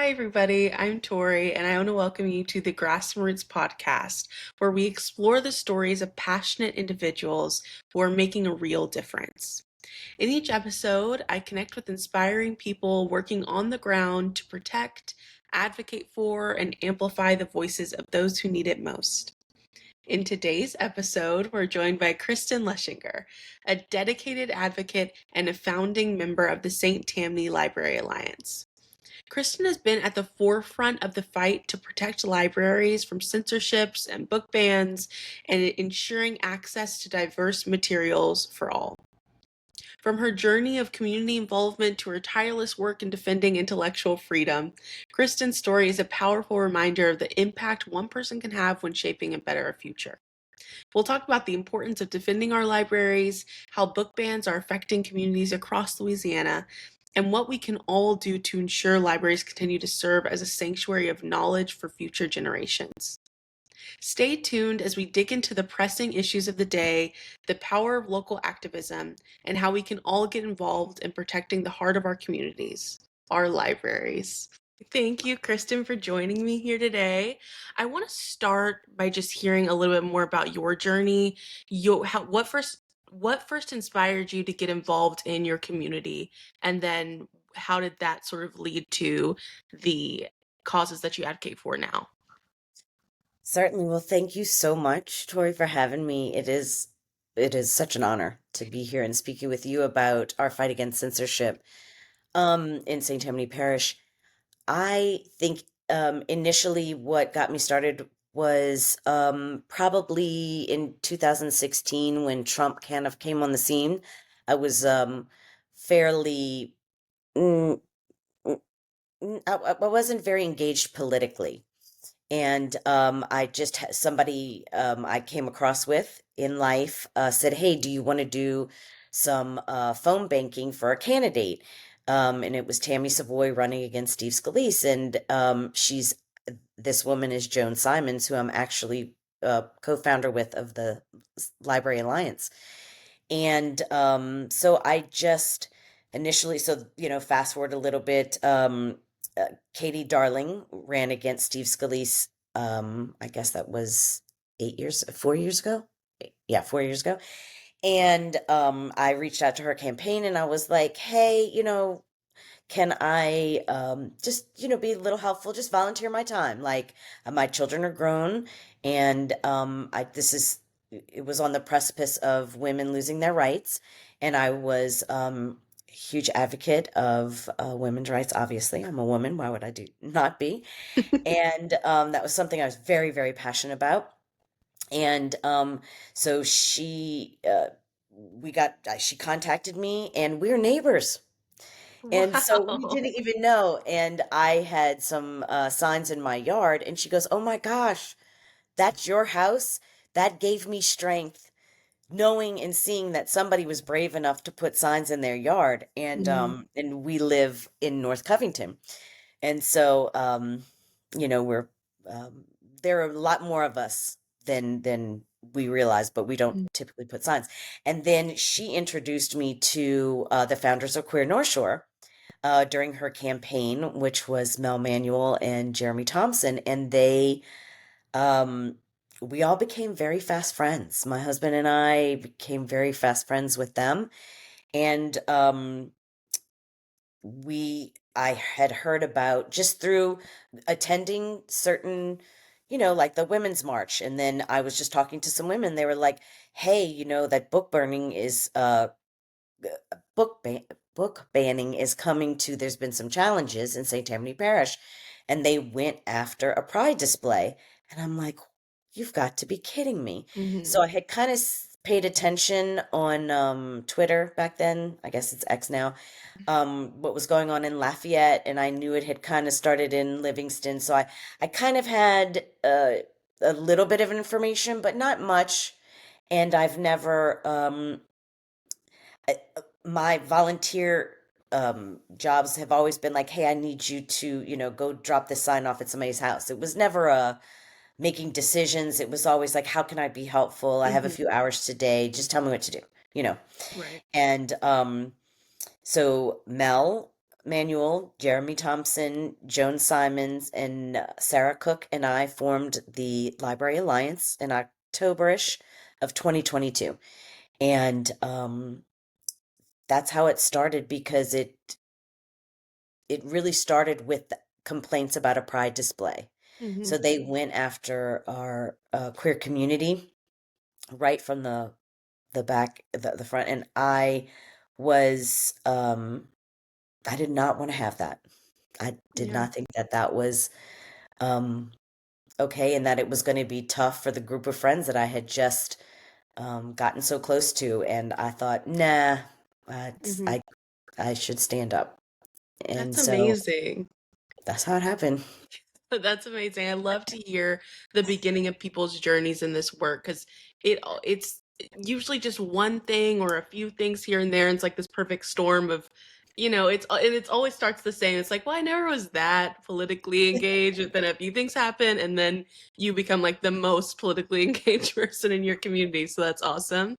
Hi, everybody. I'm Tori, and I want to welcome you to the Grassroots podcast, where we explore the stories of passionate individuals who are making a real difference. In each episode, I connect with inspiring people working on the ground to protect, advocate for, and amplify the voices of those who need it most. In today's episode, we're joined by Kristen Luchsinger, a dedicated advocate and a founding member of the St. Tammany Library Alliance. Kristen has been at the forefront of the fight to protect libraries from censorships and book bans and ensuring access to diverse materials for all. From her journey of community involvement to her tireless work in defending intellectual freedom, Kristen's story is a powerful reminder of the impact one person can have when shaping a better future. We'll talk about the importance of defending our libraries, how book bans are affecting communities across Louisiana, and what we can all do to ensure libraries continue to serve as a sanctuary of knowledge for future generations. Stay tuned as we dig into the pressing issues of the day, the power of local activism, and how we can all get involved in protecting the heart of our communities, our libraries. Thank you, Kristen, for joining me here today. I want to start by just hearing a little bit more about your journey. What first inspired you to get involved in your community, and then how did that sort of lead to the causes that you advocate for now? Certainly. Well, thank you so much, Tori, for having me. It is such an honor to be here and speaking with you about our fight against censorship in St. Tammany Parish. I think initially what got me started was probably in 2016 when Trump kind of came on the scene. I was fairly mm, mm, I wasn't very engaged politically. And I just somebody I came across with in life said, "Hey, do you want to do some phone banking for a candidate?" And it was Tammy Savoy running against Steve Scalise, and she's this woman is Joan Simons, who I'm actually co-founder with of the Library Alliance. And so I just initially, fast forward a little bit. Katie Darling ran against Steve Scalise. I guess that was 8 years, 4 years ago. Yeah, 4 years ago. And I reached out to her campaign and I was like, hey, can I just, be a little helpful, just volunteer my time? Like, my children are grown and it was on the precipice of women losing their rights. And I was a huge advocate of women's rights. Obviously, I'm a woman. Why would I do not be? And that was something I was very, very passionate about. And so she contacted me and we're neighbors. And so we Wow. didn't even know. And I had some signs in my yard, and she goes, "Oh my gosh, that's your house? That gave me strength." Knowing and seeing that somebody was brave enough to put signs in their yard, Mhm. and we live in North Covington. And so we're um there are a lot more of us than we realize, but we don't typically put signs. And then she introduced me to the founders of Queer North Shore during her campaign, which was Mel Manuel and Jeremy Thompson, and um, we all became very fast friends. My husband and I became very fast friends with them, and I had heard about just through attending certain, like the Women's March, and then I was just talking to some women. They were like, "Hey, that book ban book banning is coming to there's been some challenges in St. Tammany Parish, and they went after a pride display." And I'm like, "You've got to be kidding me." Mhm. So I had kind of paid attention on Twitter back then. I guess it's X now. What was going on in Lafayette, and I knew it had kind of started in Livingston. So I kind of had a little bit of information, but not much. And I've never my volunteer jobs have always been like, "Hey, I need you to, go drop this sign off at somebody's house." It was never making decisions. It was always like, "How can I be helpful? I have a Mhm. few hours today. Just tell me what to do." you know. Right. And so Mel Manuel, Jeremy Thompson, Joan Simons, and Sarah Cook and I formed the Library Alliance in Octoberish of 2022. And that's how it started because it really started with complaints about a pride display. Mm-hmm. So they went after our queer community right from the back, the front, and was I did not want to have that. I did Yeah. not think that that was um, okay, and that it was going to be tough for the group of friends that I had just gotten so close to. And I thought, nah, it's, Mm-hmm. I should stand up. And That's so amazing. that's how it happened. That's amazing. I love to hear the beginning of people's journeys in this work because it's usually just one thing or a few things here and there. And it's like this perfect storm of, and it's always starts the same. It's like, well, I never was that politically engaged. But then a few things happen, and then you become like the most politically engaged person in your community. So that's awesome.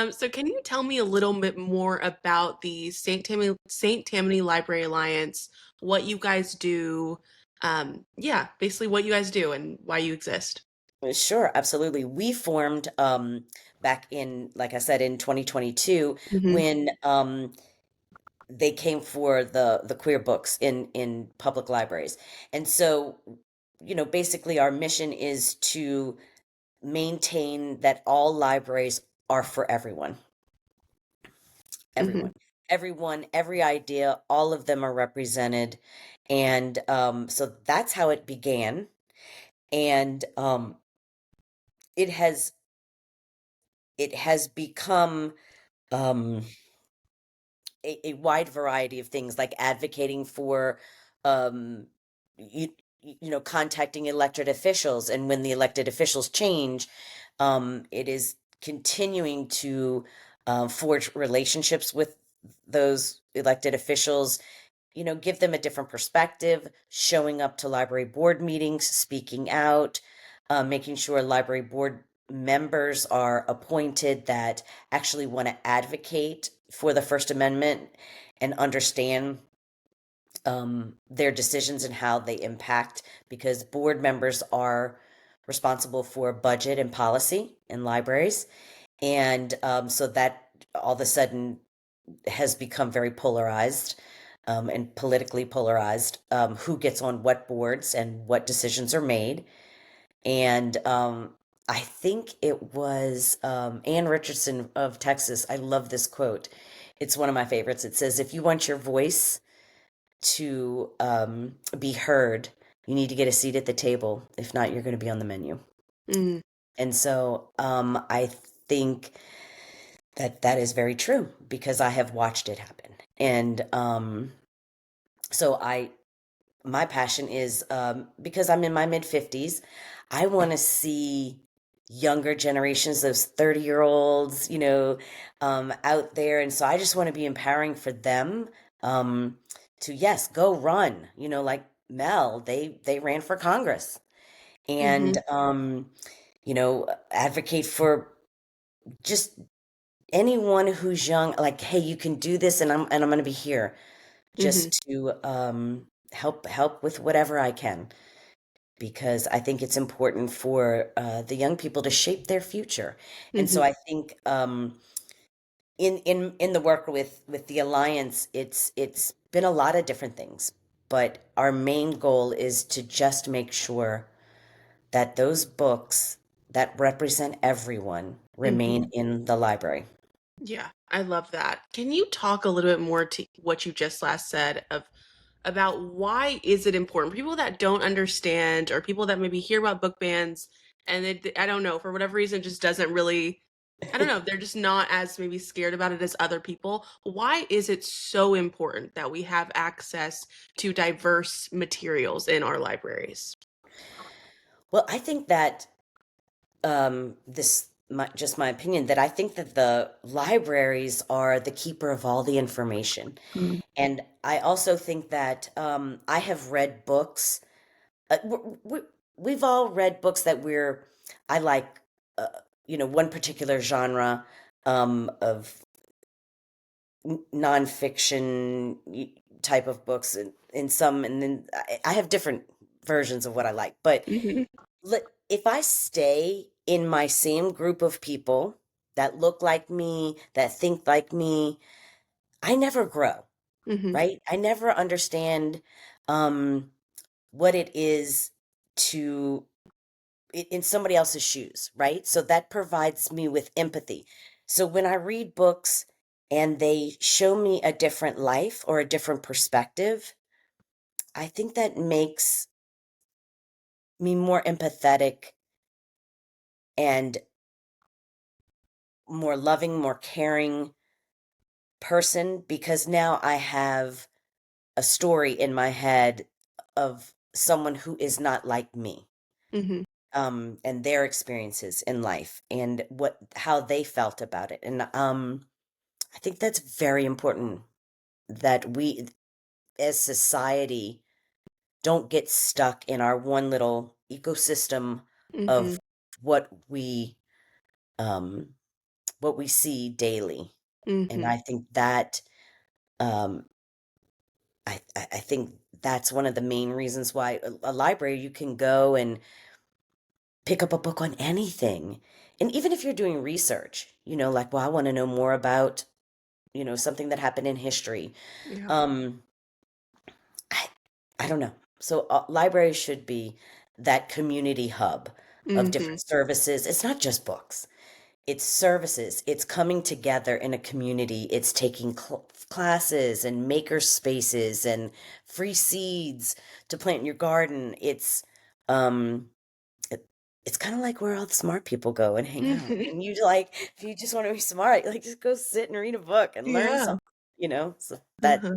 So can you tell me a little bit more about the Saint Tammany Library Alliance? What you guys do? Yeah, basically what you guys do and why you exist. Sure, absolutely. We formed back in, like I said, in 2022 Mm-hmm. when they came for the queer books in public libraries. And so, basically our mission is to maintain that all libraries are for everyone. Mm-hmm. Everyone. Everyone, every idea, all of them are represented. And so that's how it began. And it has it has become um a wide variety of things like advocating for um you, contacting elected officials, and when the elected officials change, it is continuing to forge relationships with those elected officials, give them a different perspective, showing up to library board meetings, speaking out, making sure library board members are appointed that actually want to advocate for the First Amendment and understand their decisions and how they impact, because board members are responsible for budget and policy in libraries. And so that all of a sudden has become very polarized, and politically polarized, who gets on what boards and what decisions are made. And I think it was Ann Richardson of Texas. I love this quote. It's one of my favorites. It says, if you want your voice to be heard, you need to get a seat at the table. If not, you're going to be on the menu. Mm-hmm. And so I think that that is very true because I have watched it happen. And so my passion is because I'm in my mid 50s, I want to see younger generations, those 30-year-olds, out there. And so I just want to be empowering for them to, yes, go run, like Mel, they ran for Congress, Mm-hmm. and, advocate for just anyone who's young, like, hey, you can do this, and I'm going to be here Mm-hmm. just to help with whatever I can, because I think it's important for the young people to shape their future. And Mm-hmm. so I think in the work with the alliance, it's been a lot of different things, but our main goal is to just make sure that those books that represent everyone Mm-hmm. remain in the library. Yeah, I love that. Can you talk a little bit more to what you just last said of about why is it important? People that don't understand or people that maybe hear about book bans and I don't know, for whatever reason just doesn't really I don't know, they're just not as maybe scared about it as other people. Why is it so important that we have access to diverse materials in our libraries? Well, I think that just my opinion, that I think that the libraries are the keeper of all the information. Mm. And I also think that I have read books. We've all read books that I like, uh, one particular genre of nonfiction, type of books, and some, and then I have different versions of what I like. But Mhm. if I stay in my same group of people that look like me, that think like me, I never grow, Mhm. right? I never understand um, what it is to in somebody else's shoes, right? So that provides me with empathy. So when I read books and they show me a different life or a different perspective, I think that makes me more empathetic and more loving, more caring person, because now I have a story in my head of someone who is not like me, Mhm. and their experiences in life and what how they felt about it. And I think that's very important, that we as society don't get stuck in our one little ecosystem of Mhm. what we um what we see daily. And Mhm. I think that um I think that's one of the main reasons why a library, you can go and pick up a book on anything. And even if you're doing research, like, well, I want to know more about, something that happened in history. Yeah. Um, I, I don't know. So libraries should be that community hub of Mhm. different services. It's not just books. It's services. It's coming together in a community. It's taking classes and maker spaces and free seeds to plant in your garden. Um, it, it's kind of like where all the smart people go and hang out. Mhm. And you like, if you just want to be smart, like just go sit and read a book and learn Yeah. something. So that's Uh-huh.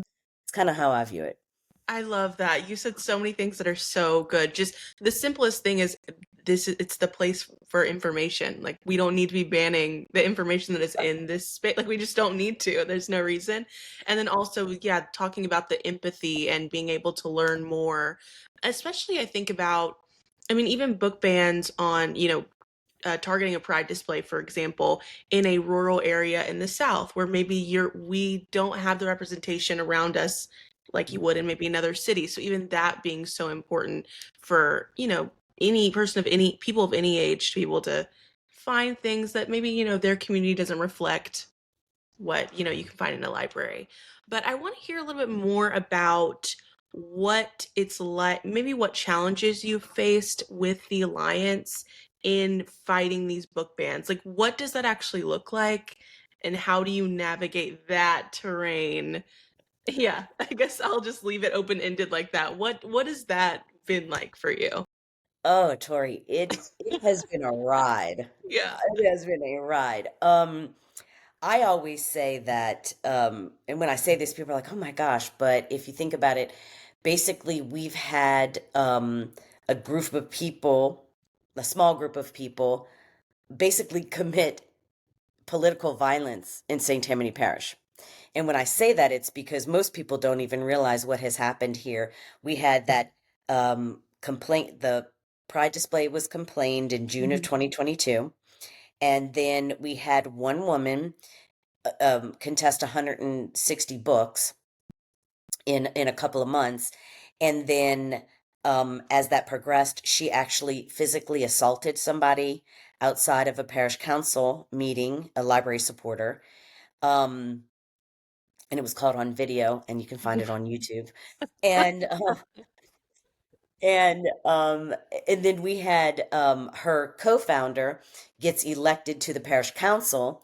kind of how I view it. I love that. You said so many things that are so good. Just the simplest thing is it's the place for information. Like we don't need to be banning the information that is in this space. Like we just don't need to. There's no reason. And then also, yeah, talking about the empathy and being able to learn more. Especially I think about I mean, even book bans on, targeting a pride display, for example, in a rural area in the South where maybe we don't have the representation around us like you would in maybe another city. So even that being so important for, any person of any people of any age to be able to find things that maybe, their community doesn't reflect what you can find in a library. But I want to hear a little bit more about what it's like, maybe what challenges you faced with the alliance in fighting these book bans. Like what does that actually look like and how do you navigate that terrain? Yeah, I guess I'll just leave it open-ended like that. What has that been like for you? Oh, Tori, it has been a ride. Yeah. It has been a ride. I always say that, and when I say this, people are like, "Oh my gosh!" But if you think about it, basically, we've had a group of people, a small group of people, basically commit political violence in St. Tammany Parish. And when I say that, it's because most people don't even realize what has happened here. We had that complaint. The pride display was complained in June of Mhm. 2022. And then we had one woman contest 160 books in a couple of months. And then as that progressed, she actually physically assaulted somebody outside of a parish council meeting, a library supporter. Um, and it was caught on video, and you can find it on YouTube. And and um and then we had her co-founder gets elected to the parish council,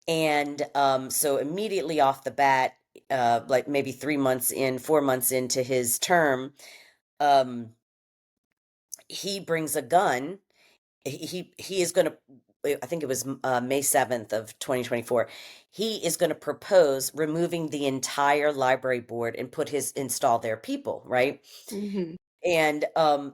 and so immediately off the bat, like maybe 3 months in, 4 months into his term, um he brings a gun. He is going to, I think it was May 7th of 2024. He is going to propose removing the entire library board and install their people, right? Mhm. And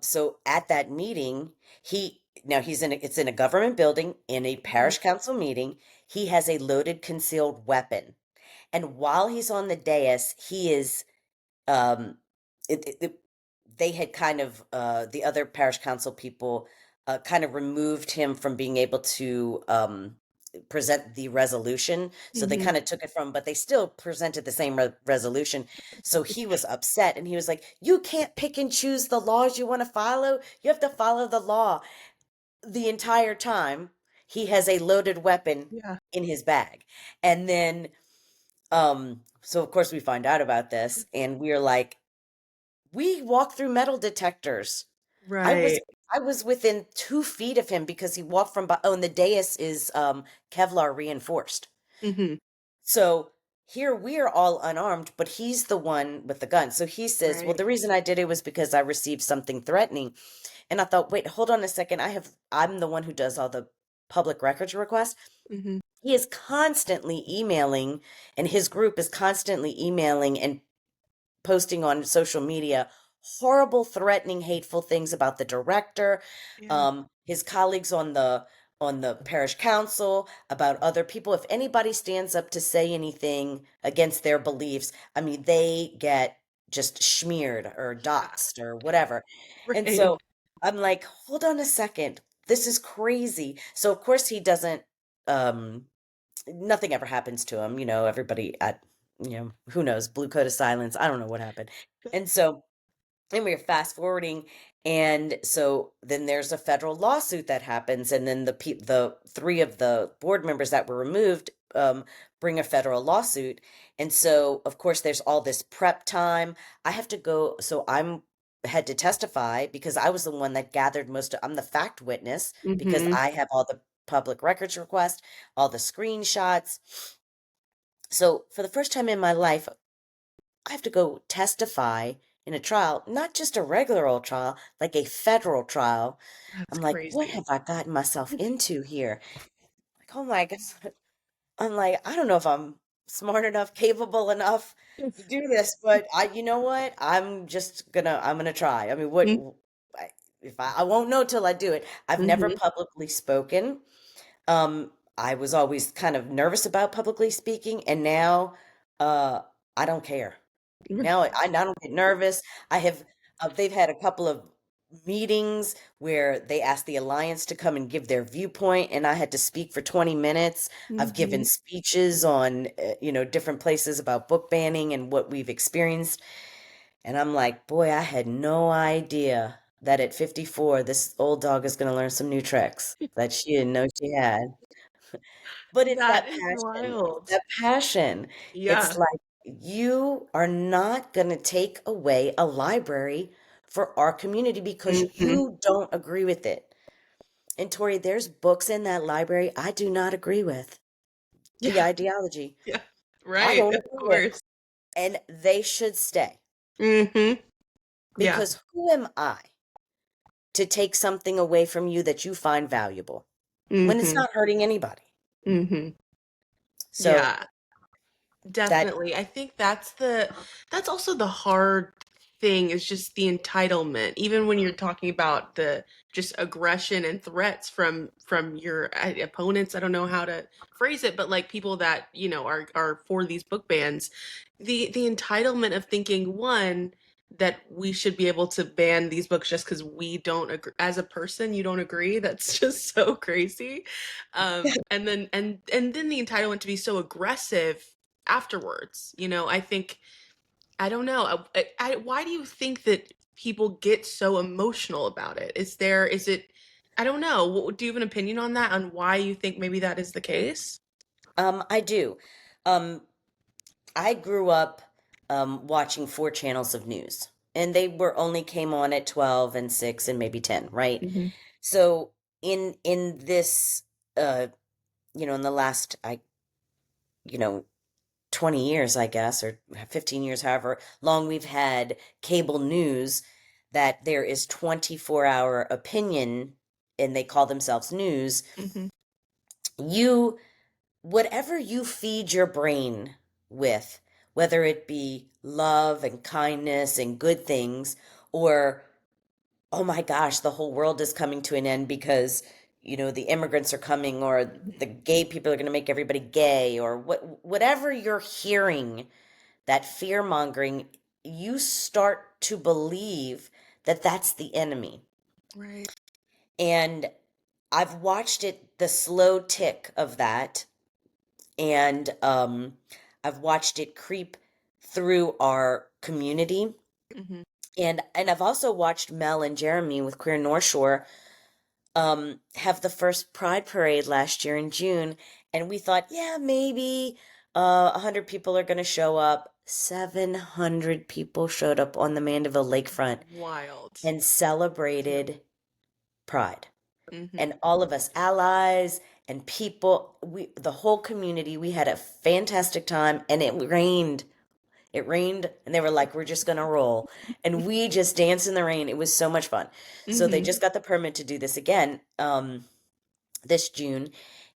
so at that meeting, it's in a government building in a Mhm. parish council meeting. He has a loaded concealed weapon. And while he's on the dais, he is um they had kind of the other parish council people kind of removed him from being able to present the resolution. So they Mhm. kind of took it from, but they still presented the same resolution. So he was upset and he was like, "You can't pick and choose the laws you want to follow. You have to follow the law." The entire time, he has a loaded weapon Yeah. in his bag. And then, so of course we find out about this and we're like, we walk through metal detectors. I was Right. I was within 2 feet of him because he walked from oh, and the dais is Kevlar reinforced. Mhm. So here we are all unarmed, but he's the one with the gun. So he says, "Well, Right. the reason I did it was because I received something threatening." And I thought, "Wait, hold on a second. I'm the one who does all the public records requests." Mhm. He is constantly emailing, and his group is constantly emailing and posting on social media horrible, threatening, hateful things about the director, Yeah. his colleagues on the parish council, about other people. If anybody stands up to say anything against their beliefs, I mean, they get just smeared or Yeah. doxxed or whatever. And Right. so I'm like, hold on a second. This is crazy. So of course he doesn't um nothing ever happens to him. Everybody at, who knows, blue coat of silence. I don't know what happened. And so, and we are fast forwarding. And so then there's a federal lawsuit that happens. And then the three of the board members that were removed, bring a federal lawsuit. And so, of course, there's all this prep time. I have to go. So had to testify because I was the one that gathered I'm the fact witness because Mhm. I have all the public records requests, all the screenshots. So for the first time in my life, I have to go testify in a trial, not just a regular old trial, like a federal trial. That's I'm like, what crazy. have I gotten myself into here? Like, oh my God. I'm like, I don't know if I'm smart enough, capable enough to do this, but you know what? I'm gonna try. I mean, Mm. if I won't know till I do it. I've never Mhm. publicly spoken. I was always kind of nervous about publicly speaking, and now, uh, I don't care. Now I don't get nervous. I have they've had a couple of meetings where they asked the alliance to come and give their viewpoint, and I had to speak for 20 minutes. I've given Mhm. speeches on different places about book banning and what we've experienced, and I'm like, boy, I had no idea that at 54 this old dog is going to learn some new tricks that she didn't know she had. But it's That that is passion. It's wild. that passion. It's Yeah. like you are not going to take away a library for our community because Mhm. you don't agree with it. And Tori, there's books in that library I do not agree with. The Yeah. ideology Yeah. I Right. don't Of agree with. course. And they should stay Mhm. Yeah. because who am I to take something away from you that you find valuable when it's Mhm. not hurting anybody? Mhm. So Yeah. that Definitely. I think that's also the hard thing is just the entitlement. Even when you're talking about the just aggression and threats from your opponents, I don't know how to phrase it, but like people that, are for these book bans, the entitlement of thinking one that we should be able to ban these books just because we don't agree as a person you don't agree, that's just so crazy. And then the entitlement to be so aggressive afterwards. I think I don't know. Why do you think that people get so emotional about it? Is it I don't know. Do you have an opinion on that, on why you think maybe that is the case? I do. Um, I grew up watching four channels of news, and they were only came on at 12 and 6 and maybe 10, right? Hmm. So in this uh in the last you know 20 years, I guess, or 15 years, however long we've had cable news, that there is 24-hour opinion and they call themselves news. Hmm. You Whatever you feed your brain with, whether it be love and kindness and good things, or, oh my gosh, the whole world is coming to an end because, the immigrants are coming, or the gay people are going to make everybody gay, or whatever you're hearing, that fear mongering, you start to believe that that's the enemy. Right. And I've watched it, the slow tick of that, and I've watched it creep through our community. Hmm. And I've also watched Mel and Jeremy with Queer North Shore have the first Pride Parade last year in June, and we thought, yeah, maybe 100 people are going to show up. 700 people showed up on the Mandeville lakefront Wild. and Yeah. celebrated Pride. Hmm. And all of us allies and people, the whole community, we had a fantastic time, and it rained and they were like, we're just gonna roll. And we just danced in the rain. It was so much fun. So they Hmm. just got the permit to do this again this June.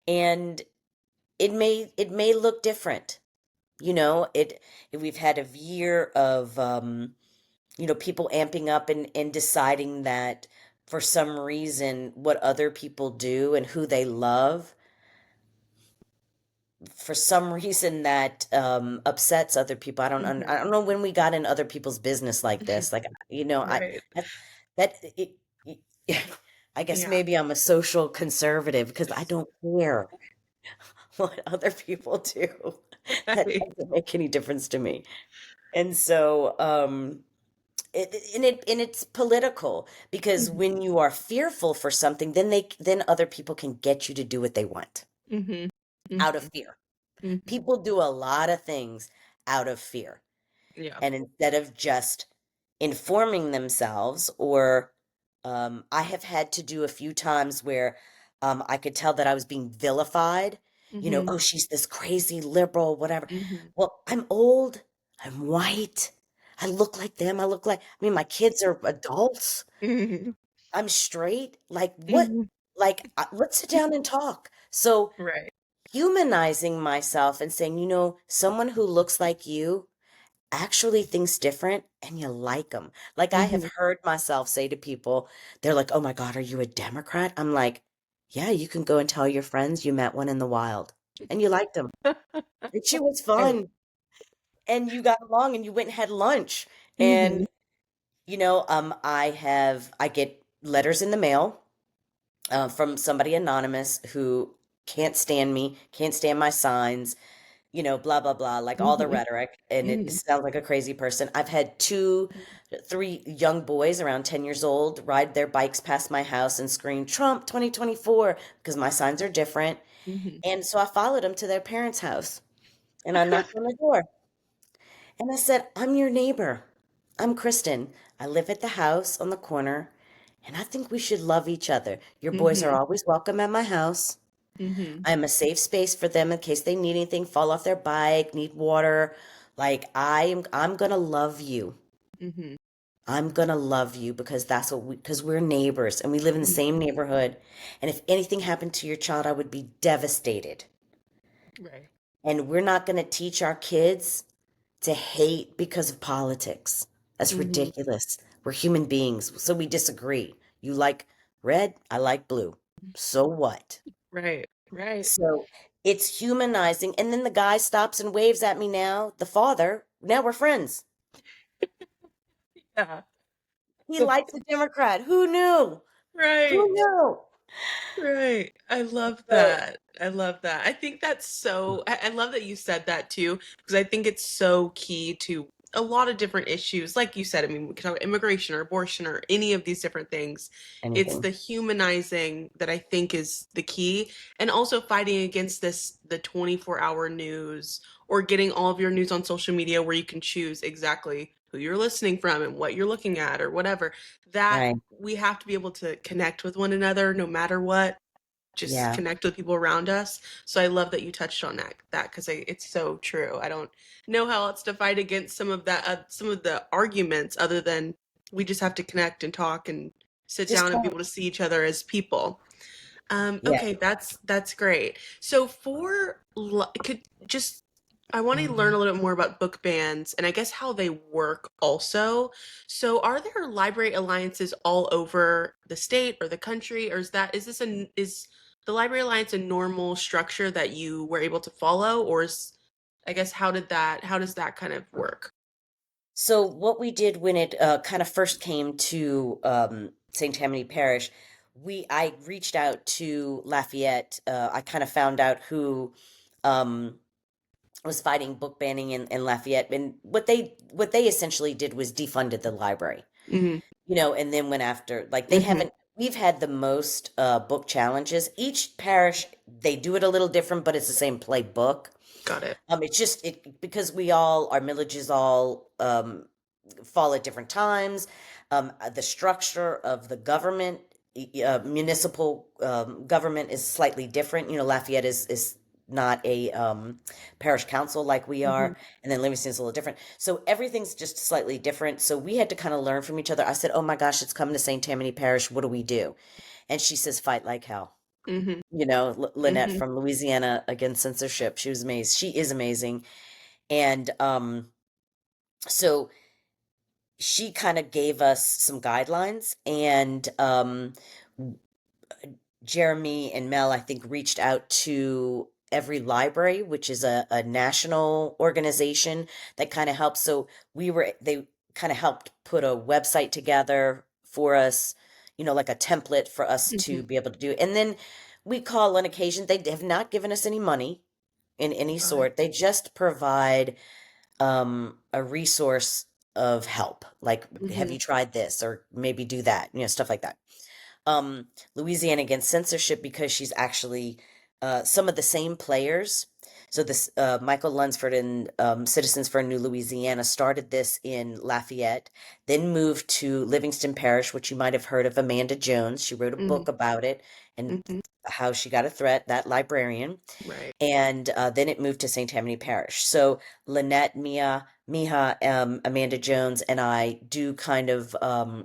And it may look different. We've had a year of people amping up and deciding that for some reason what other people do and who they love, for some reason that upsets other people. Hmm. I don't know when we got in other people's business like this. Like, I Right. that, that it, I guess Yeah. maybe I'm a social conservative because I don't care what other people do. That Right. doesn't make any difference to me. And so it's political because Hmm. when you are fearful for something, then other people can get you to do what they want Hmm. out of fear. Hmm. People do a lot of things out of fear. Yeah. And instead of just informing themselves, or I have had to do a few times where I could tell that I was being vilified. Hmm. Oh, she's this crazy liberal, whatever. Hmm. Well, I'm old, I'm white, I look like them. I mean, my kids are adults, Hmm. I'm straight. Like, what? Hmm. Like, let's sit down and talk. So, Right. humanizing myself and saying, someone who looks like you actually thinks different and you like them. Like, I have Hmm. heard myself say to people, they're like, oh my God, are you a Democrat? I'm like, yeah, you can go and tell your friends you met one in the wild and you liked them. And she was Right. fun and you got along and you went and had lunch. Hmm. And, I get letters in the mail from somebody anonymous who can't stand me, can't stand my signs, blah, blah, blah, like all the Hmm. rhetoric. And it Hmm. sounds like a crazy person. I've had three young boys around 10 years old ride their bikes past my house and scream, Trump 2024, because my signs are different. Hmm. And so I followed them to their parents' house and I knocked on the door and I said, I'm your neighbor. I'm Kristen. I live at the house on the corner and I think we should love each other. Your boys are Hmm. always welcome at my house. Hmm. I'm a safe space for them in case they need anything, fall off their bike, need water. Like, I'm gonna love you. Hmm. I'm gonna love you because because we're neighbors and we live in the same neighborhood. And if anything happened to your child, I would be devastated. Right. And we're not gonna teach our kids to hate because of politics. That's Hmm. ridiculous. We're human beings, so we disagree. You like red, I like blue. So what? Right. Right. So it's humanizing. And then the guy stops and waves at me now, the father. Now we're friends. Yeah. He likes a Democrat. Who knew? Who Right. knew? Right. I love So, that. I love that. I think that's so, I love that you said that too, because I think it's so key to a lot of different issues. Like you said, I mean, we could talk about immigration or abortion or any of these different things. It's anything. the humanizing that I think is the key. And also fighting against the 24-hour news or getting all of your news on social media where you can choose exactly who you're listening from and what you're looking at or whatever. That Right. we have to be able to connect with one another no matter what, just Yeah. connect with people around us. So I love that you touched on that because it's so true. I don't know how else to fight against some of that, some of the arguments other than we just have to connect and talk and sit Just down and be talk. able to see each other as people. Yeah. Okay, that's great. So could just I want to learn Mhm. a little bit more about book bans and I guess how they work also. So are there library alliances all over the state or the country, or is the Library Alliance a normal structure that you were able to follow, or is I guess how does that kind of work? So what we did when it kind of first came to St. Tammany Parish, I reached out to Lafayette. I kind of found out who um, was fighting book banning in Lafayette, and what they essentially did was defunded the library, Mhm. and then went after, like, they Mhm. haven't. We've had the most book challenges. Each parish, they do it a little different, but it's the same playbook. Got it. It's just because our millages all fall at different times. The structure of the government, municipal government is slightly different. Lafayette is not a parish council like we Mhm. are, and then Livingston's a little different. So everything's just slightly different. So we had to kind of learn from each other. I said, "Oh my gosh, it's coming to St. Tammany Parish. What do we do?" And she says, "Fight like hell." Mhm. Lynette Mhm. from Louisiana against censorship. She was amazing. She is amazing, and so she kind of gave us some guidelines, and Jeremy and Mel, I think, reached out to every library, which is a national organization that kind of helps. So they kind of helped put a website together for us, like a template for us Mhm. to be able to do. And then we call on occasion. They have not given us any money in any Got it. sort. They just provide a resource of help. Like, have Mhm. you tried this, or maybe do that, stuff like that. Louisiana Against Censorship, because she's actually some of the same players. So this Michael Lunsford and Citizens for a New Louisiana started this in Lafayette, then moved to Livingston Parish, which you might have heard of Amanda Jones. She wrote a Mhm. book about it and Mhm. how she got a threat, that librarian. Right. And then it moved to St. Tammany Parish. So Lynette, Miha, Amanda Jones, and I do kind of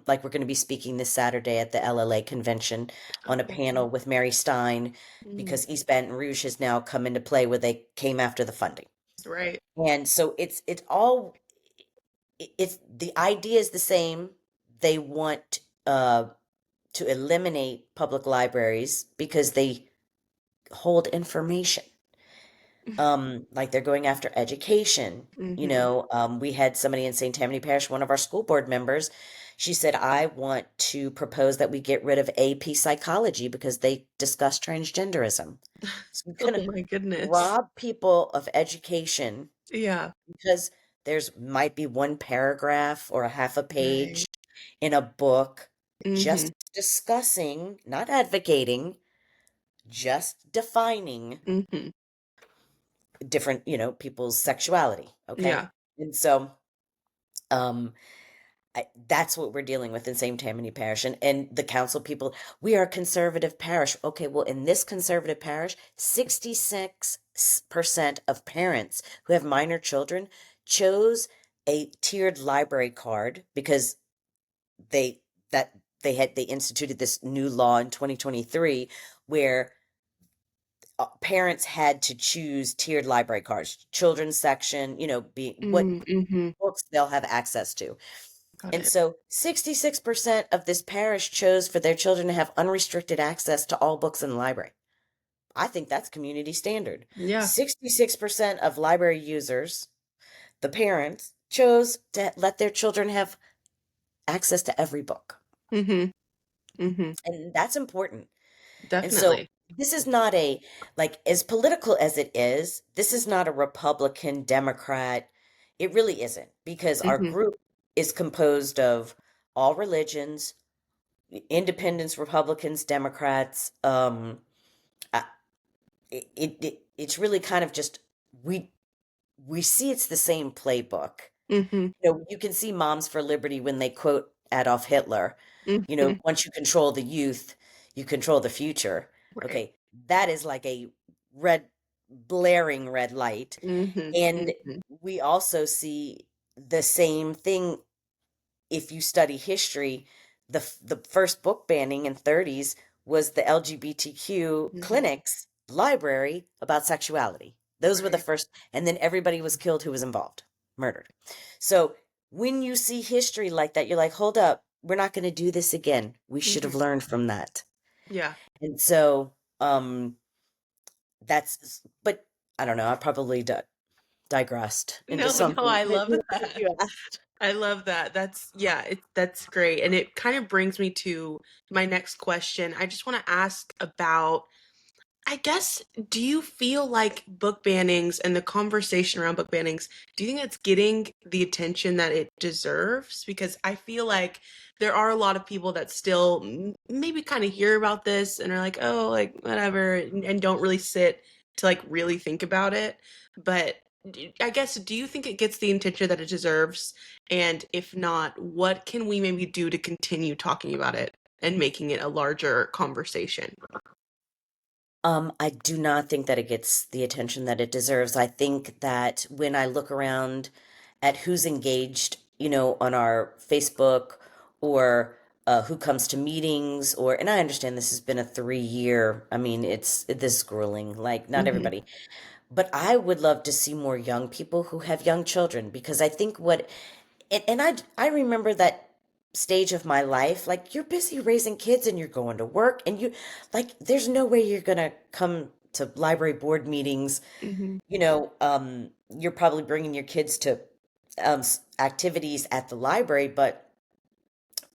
like, we're going to be speaking this Saturday at the LLA convention on a Okay. panel with Mary Stein, Mhm. because East Baton Rouge has now come into play where they came after the funding. Right. And so it's all it's the idea is the same. They want to eliminate public libraries because they hold information. Like, they're going after education. Mhm. We had somebody in St. Tammany Parish, one of our school board members. She said, "I want to propose that we get rid of AP psychology because they discuss transgenderism." So you're Oh gonna my goodness. rob people of education Yeah. because there's might be one paragraph or a half a page Right. in a book Mhm. just discussing, not advocating, just defining Mhm. different, people's sexuality. Okay. Yeah. And so, um, that's what we're dealing with in St. Tammany Parish, and the council people. We are a conservative parish. Okay, well, in this conservative parish, 66% of parents who have minor children chose a tiered library card because they that they instituted this new law in 2023 where parents had to choose tiered library cards, children's section, be what Mhm. books they'll have access to. Got And it. so 66% of this parish chose for their children to have unrestricted access to all books in the library. I think that's community standard. Yeah. 66% of library users, the parents, chose to let their children have access to every book. Mhm. Mhm. And that's important. And so Definitely. this is not like, as political as it is, this is not a Republican, Democrat. It really isn't, because our Mhm. group is composed of all religions, independents, Republicans, Democrats. Uh, it's really kind of just, we we see it's the same playbook. Mhm. You can see Moms for Liberty when they quote Adolf Hitler. Mhm. Once you control the youth, you control the future. Right. Okay, that is like a red, blaring red light. Mhm. And Mhm. we also see the same thing. If you study history, the first book banning in 30s was the LGBTQ Mhm. clinics library about sexuality. Those were the Right. first, and then everybody was killed who was involved, murdered. So when you see history like that, you're like, hold up, we're not going to do this again. We should have Mhm. learned from that. Yeah. And so but I don't know, I probably digressed into No, no, something I love that that. you asked. I love that. That's great. And it kind of brings me to my next question. I just want to ask about, I guess, do you feel like book bannings and the conversation around book bannings, do you think it's getting the attention that it deserves? Because I feel like there are a lot of people that still maybe kind of hear about this and are like, oh, like whatever, and don't really sit to like really think about it. But I guess, do you think it gets the attention that it deserves? And if not, what can we maybe do to continue talking about it and making it a larger conversation? I do not think that it gets the attention that it deserves. I think that when I look around at who's engaged, on our Facebook or who comes to meetings, and I understand this has been a 3 year, I mean, this is grueling, like not Hmm. everybody, but I would love to see more young people who have young children because I think and I remember that stage of my life. Like you're busy raising kids and you're going to work and like there's no way you're gonna come to library board meetings. Hmm. You're probably bringing your kids to activities at the library, but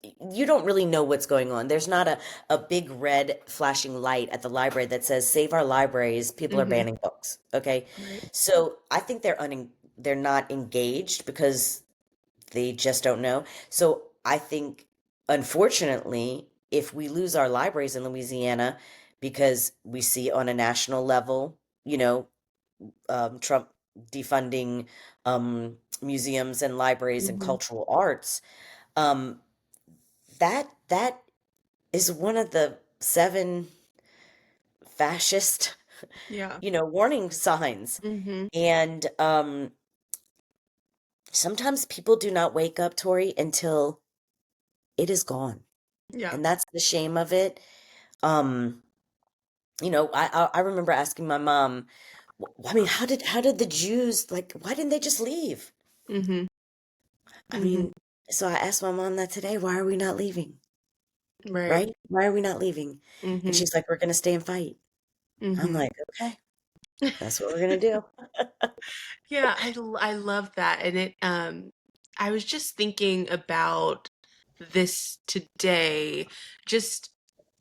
you don't really know what's going on. There's not a big red flashing light at the library that says save our libraries, people are Hmm. banning books. Okay. Right. So I think they're not engaged because they just don't know. So I think, unfortunately, if we lose our libraries in Louisiana because we see on a national level, Trump defunding museums and libraries and Hmm. cultural arts, um, that is one of the seven fascist, Yeah. warning signs. Hmm. And sometimes people do not wake up, Tori, until it is gone. Yeah. And that's the shame of it. Um, I remember asking my mom, I mean, how did the Jews, like, why didn't they just leave? Hmm. I Hmm. mean, so I asked my mom that today, why are we not leaving? Right. Right? Why are we not leaving? And Hmm. she's like, we're gonna stay and fight. I'm Hmm. like, okay, that's what we're gonna do. Yeah, I love that. And I was just thinking about this today. Just,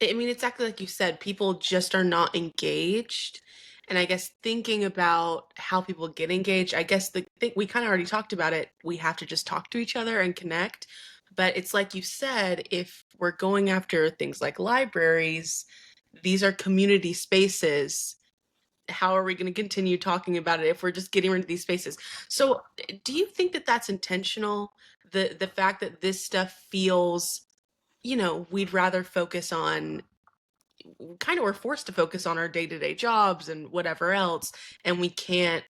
I mean, it's exactly like you said, people just are not engaged. And I guess thinking about how people get engaged, I guess the thing we kind of already talked about it, we have to just talk to each other and connect. But it's like you said, if we're going after things like libraries, these are community spaces. How are we going to continue talking about it if we're just getting rid of these spaces? So do you think that that's intentional, the fact that this stuff feels, we'd rather focus on, kind of we're forced to focus on our day-to-day jobs and whatever else, and we can't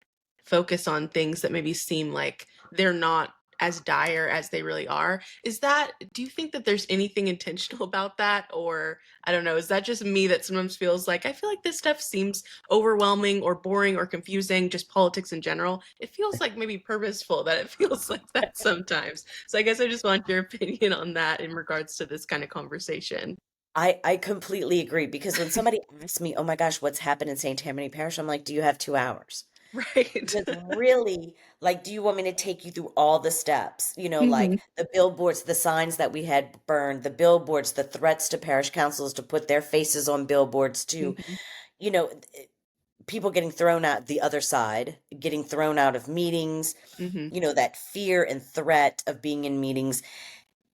focus on things that maybe seem like they're not as dire as they really are? Is that, do you think that there's anything intentional about that? Or I don't know, is that just me that sometimes feels like I feel like this stuff seems overwhelming or boring or confusing, just politics in general? It feels like maybe purposeful that it feels like that sometimes. So I guess I just want your opinion on that in regards to this kind of conversation. I completely agree because when somebody asks me, oh my gosh, what's happened in St. Tammany Parish? I'm like, do you have 2 hours? Right. Because really, like, do you want me to take you through all the steps? Like Hmm. the billboards, the signs that we had burned, the billboards, the threats to parish councils to put their faces on billboards too. Hmm. You know, people getting thrown out the other side, getting thrown out of meetings, Hmm. that fear and threat of being in meetings.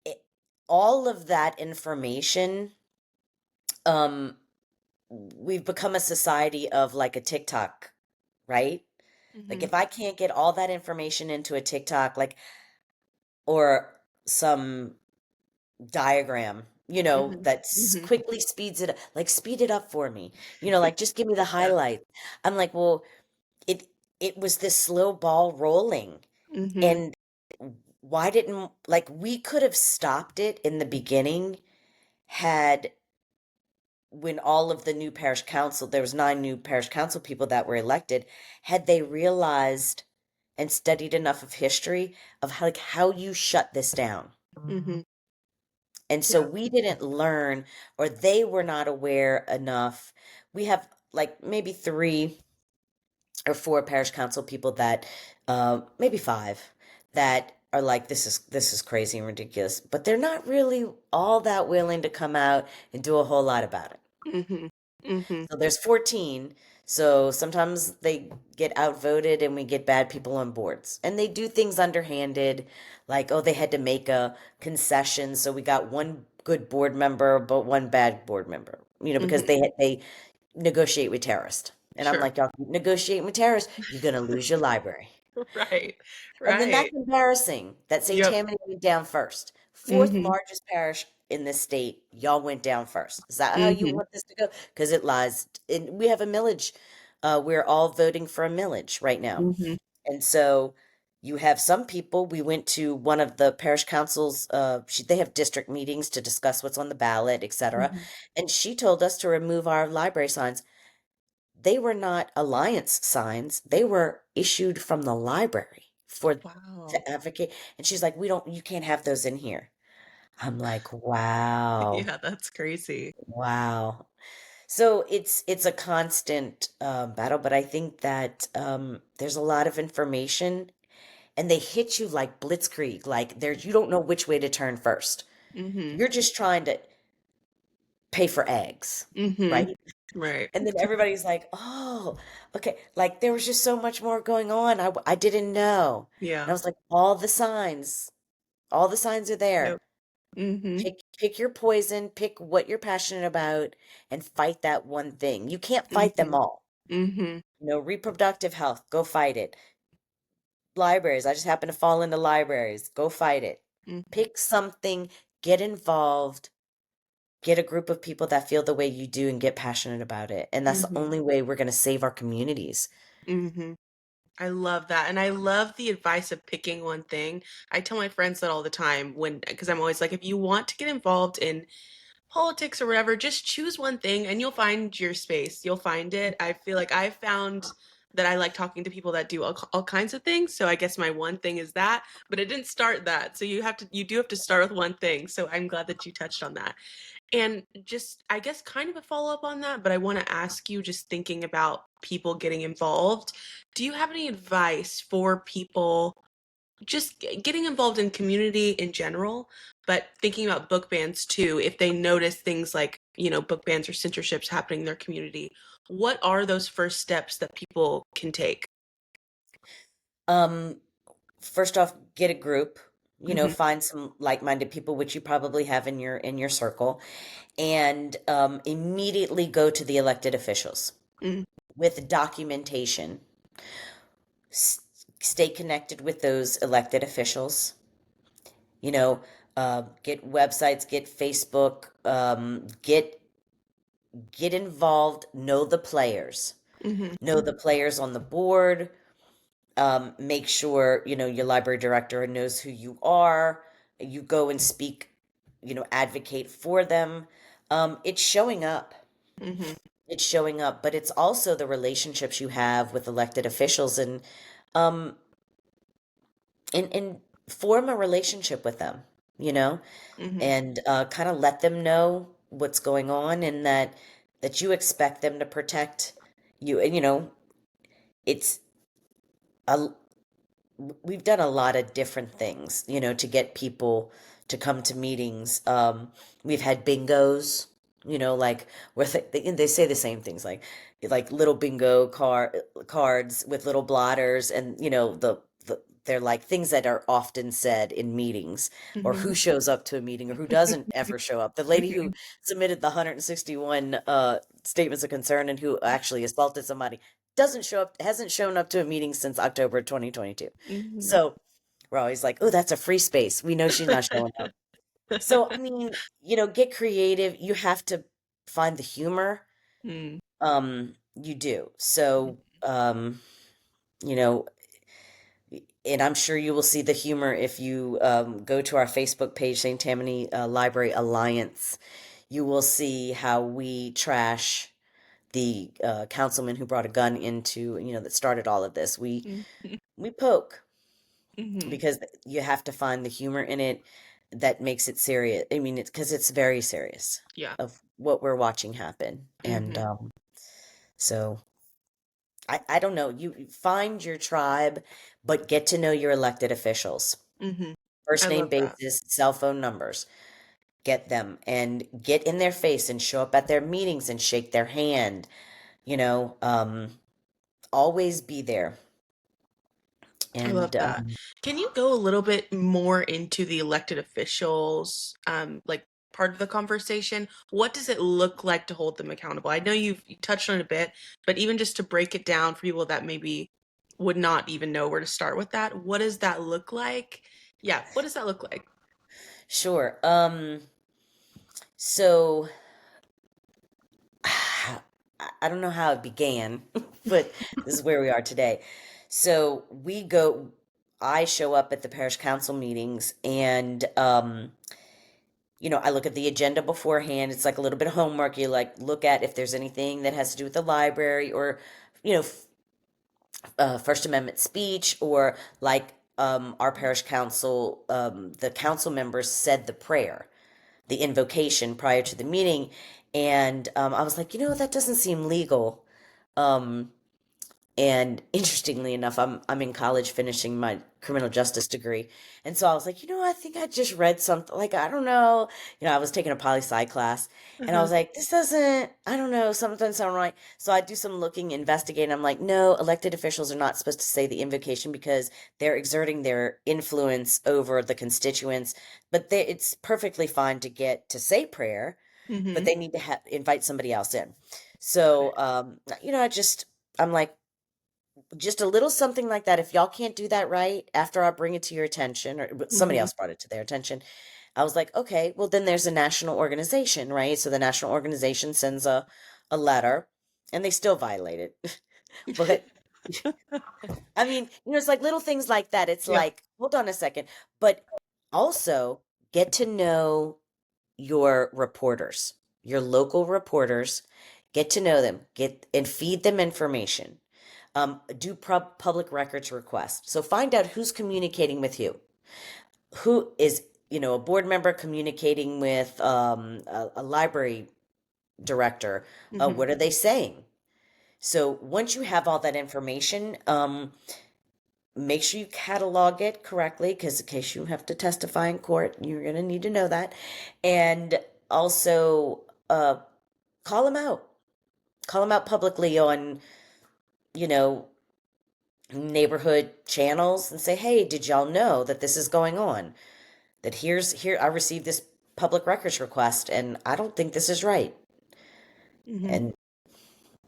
It, all of that information, um, we've become a society of like a TikTok, right? Like Hmm. if I can't get all that information into a TikTok, like or some diagram, Hmm. that Hmm. quickly speeds it up, like speed it up for me. Like just give me the Yeah. highlight. I'm like, well, it it was this slow ball rolling. Hmm. And why didn't like we could have stopped it in the beginning had when all of the new parish council, there was 9 new parish council people that were elected, had they realized and studied enough of history of how you shut this down. Hmm. And so Yeah. we didn't learn, or they were not aware enough. We have like maybe 3 or 4 parish council people that, maybe 5, that are like, this is crazy and ridiculous, but they're not really all that willing to come out and do a whole lot about it. Mhm. Mhm. So there's 14. So sometimes they get outvoted and we get bad people on boards. And they do things underhanded, like, oh, they had to make a concession. So we got one good board member, but one bad board member, because Mhm. they negotiate with terrorists. And I'm Sure. like, y'all keep negotiating with terrorists, you're going to lose your library. Right. And then that's Right. embarrassing that St. Yep. Tammany went down first. Fourth Mhm. largest parish in this state, y'all went down first. Is that how you Mhm. want this to go? Because it lies, and we have a millage. We're all voting for a millage right now. Mhm. And so you have some people, we went to one of the parish councils, they have district meetings to discuss what's on the ballot, etc. Mhm. And she told us to remove our library signs. They were not alliance signs. They were issued from the library for Wow. to advocate. And she's like, you can't have those in here. I'm like, wow, Yeah, that's crazy. wow. So it's a constant battle, but I think that there's a lot of information, and they hit you like blitzkrieg. Like you don't know which way to turn first. Mhm. You're just trying to pay for eggs, Mhm. right? Right. And then everybody's like, oh, okay. Like there was just so much more going on. I didn't know. And I Yeah. was like, all the signs are Yep. there. Mhm. Pick your poison, pick what you're passionate about, and fight that one thing. You can't fight them Mhm. all. Mhm. Reproductive health, go fight it. Libraries, I just happen to fall into libraries, go fight it. Mhm. Pick something, get involved, get a group of people that feel the way you do and get passionate about it. And that's the Mhm. only way we're going to save our communities. Mhm. I love that. And I love the advice of picking one thing. I tell my friends that all the time because I'm always like, if you want to get involved in politics or whatever, just choose one thing and you'll find your space. You'll find it. I feel like I found that I like talking to people that do all kinds of things. So I guess my one thing is that, but it didn't start that. So you do have to start with one thing. So I'm glad that you touched on that. And just, I guess, kind of a follow up on that, but I want to ask you, just thinking about people getting involved, do you have any advice for people just getting involved in community in general, but thinking about book bans too, if they notice things like, book bans or censorships happening in their community, what are those first steps that people can take? Um, First off, get a group, Hmm. find some like-minded people, which you probably have in your circle, and immediately go to the elected officials Mm-hmm. with documentation. S- Stay connected with those elected officials. You know, get websites, get Facebook, get involved. Know the players on the board. Make sure your library director knows who you are. You go and speak, advocate for them. It's showing up. Hmm. It's showing up, but it's also the relationships you have with elected officials, um and form a relationship with them, you know, Hmm. and kind of let them know what's going on, and that you expect them to protect you. And it's a we've done a lot of different things, to get people to come to meetings. We've had bingos, like where they say the same things, like little cards with little blotters, and they're like things that are often said in meetings, or Hmm. who shows up to a meeting or who doesn't ever show up. The lady who submitted the 161 statements of concern and who actually assaulted somebody doesn't show up hasn't shown up to a meeting since October 2022. Hmm. So we're always like, oh, that's a free space. We know she's not showing up. So I mean, get creative. You have to find the humor. Mm. You do. So you know, and I'm sure you will see the humor if you go to our Facebook page, St. Tammany Library Alliance. You will see how we trash the councilman who brought a gun into, that started all of this. We poke Hmm. because you have to find the humor in it that makes it serious. I mean, it's because it's very serious Yeah. of what we're watching happen. And Hmm. so I don't know. You find your tribe, but get to know your elected officials. Mm-hmm. First I name love that. basis, cell phone numbers. Get them and get in their face and show up at their meetings and shake their hand. You know, always be there. I love And that. Can you go a little bit more into the elected officials, like part of the conversation? What does it look like to hold them accountable? I know you touched on it a bit, but even just to break it down for people that maybe would not even know where to start with that, what does that look like? Yeah, what does that look like? sure. So I don't know how it began, but this is where we are today. So I show up at the parish council meetings and, I look at the agenda beforehand. It's like a little bit of homework. You like look at if there's anything that has to do with the library or, you know, First Amendment speech or like our parish council, the council members said the prayer, the invocation prior to the meeting. And I was like, that doesn't seem legal. Um, and interestingly enough, I'm in college finishing my criminal justice degree. And so I was like, I think I just read something like I don't know. I was taking a poli sci class and I Uh-huh. was like, this doesn't, I don't know, something doesn't sound right. So I do some looking, investigating. I'm like, no, elected officials are not supposed to say the invocation because they're exerting their influence over the constituents. But it's perfectly fine to get to say prayer, but Mm-hmm. they need to invite somebody else in. So, I'm like, just a little something like that. If y'all can't do that right after I bring it to your attention, or somebody Mm-hmm. else brought it to their attention, I was like, okay, well, then there's a national organization, right? So the national organization sends a letter and they still violate it. But I mean, it's like little things like that. It's Yeah. like, hold on a second. But also get to know your reporters, your local reporters, get to know them, get and feed them information. Do public records requests. So find out who's communicating with you. Who is, a board member communicating with a library director? Mm-hmm. What are they saying? So once you have all that information, make sure you catalog it correctly because in case you have to testify in court, you're going to need to know that. And also call them out. Call them out publicly on, you know, neighborhood channels and say, "Hey, did y'all know that this is going on? That here I received this public records request and I don't think this is right." Mm-hmm. And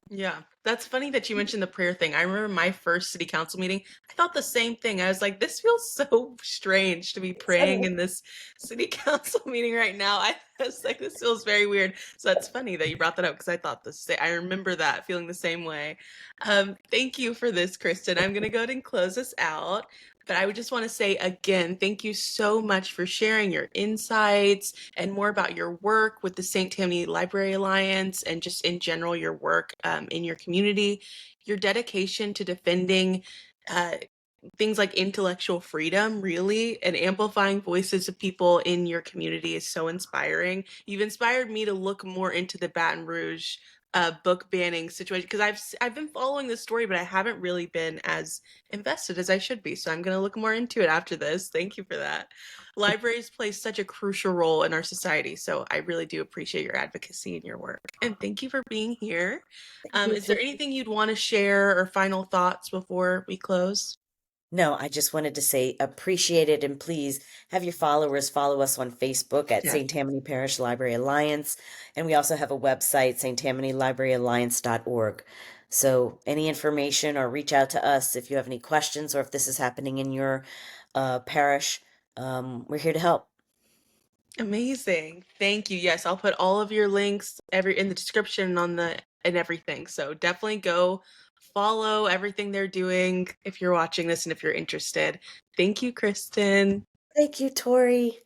Yeah, that's funny that you mentioned the prayer thing. I remember my first city council meeting. I thought the same thing. I was like, this feels so strange to be praying so in this city council meeting right now. I was like, this feels very weird. So that's funny that you brought that up because I thought the same. I remember that feeling the same way. Thank you for this, Kristen. I'm gonna go ahead and close us out. But I would just want to say again, thank you so much for sharing your insights and more about your work with the St. Tammany Library Alliance and just in general your work in your community, your dedication to defending uh, things like intellectual freedom, really, and amplifying voices of people in your community is so inspiring. You've inspired me to look more into the Baton Rouge book banning situation because I've been following this story, but I haven't really been as invested as I should be. So I'm going to look more into it after this. Thank you for that. Libraries play such a crucial role in our society, so I really do appreciate your advocacy and your work. And thank you for being here. thank you Is for there anything you'd want to share or final thoughts before we close? No, I just wanted to say appreciate it and please have your followers follow us on Facebook at Yes. St. Tammany Parish Library Alliance. And we also have a website, sttamanylibraryalliance.org. So any information or reach out to us if you have any questions or if this is happening in your parish. We're here to help. Amazing. Thank you. Yes, I'll put all of your links every in the description on the and everything. So definitely go follow everything they're doing if you're watching this and if you're interested. Thank you, Kristen. Thank you, Tori.